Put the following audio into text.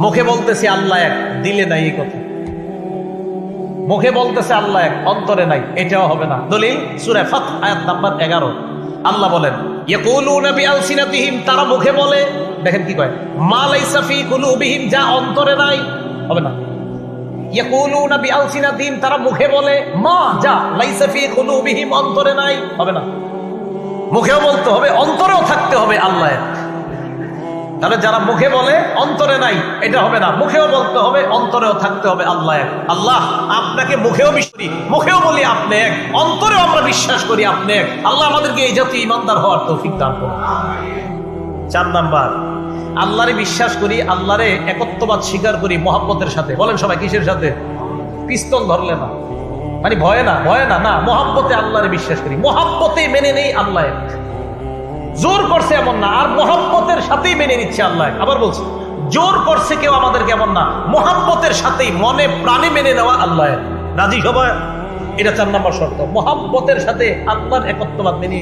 মুখে বলতেছে আল্লাহ এক, দিলে নাই এই কথা। মুখে বলতেছে আল্লাহ এক, অন্তরে নাই, এটাও হবে না। দলিল সূরা ফাত আয়াত নাম্বার 11। আল্লাহ বলেন ইয়াকুলুনা বিআলসিনাতিহিম, তারা মুখে বলে, দেখেন কি কয়, মা লাইসা ফি কুলুবিহিম, যা অন্তরে নাই, হবে না। ইয়াকুলুনা বিআলসিনাতিহিম, তারা মুখে বলে, মা যা লাইসা ফি কুলুবিহিম, অন্তরে নাই, হবে না। মুখেও বলতে হবে, অন্তরেও থাকতে হবে আল্লাহ এক। তাহলে যারা মুখে বলে অন্তরে নাই, এটা হবে না। মুখেও বলতে হবে, অন্তরেও থাকতে হবে আল্লাহ এক। আল্লাহ আপনাকে মুখেও বিশ্বাস করি, মুখেও বলি আপনি এক, অন্তরেও আমরা বিশ্বাস করি আপনি এক। আল্লাহ আমাদেরকে এই জাতীয় ইমানদার হওয়ার তৌফিক দান করুন। 4 নাম্বার, আল্লাহরে বিশ্বাস করি, আল্লাহরে একত্ববাদ স্বীকার করি মহব্বতের সাথে। বলেন সবাই কিসের সাথে? পিস্তল ধরলে না, মানে ভয়ে না, ভয়ে না, না, মহব্বতে আল্লাহরে বিশ্বাস করি, মহব্বতে মেনে নেই আল্লাহ এক। জোর করছে এমন না, আর মহব্বতের সাথেই মেনে নিচ্ছে আল্লাহ। আবার বলছি, জোর করছে কেউ আমাদেরকে এমন না, মহব্বতের সাথেই মনে প্রাণে মেনে নেওয়া আল্লাহ রাজি সবাই। এটা 4 নম্বর শর্ত, মহব্বতের সাথে আল্লাহর একত্ববাদ মেনে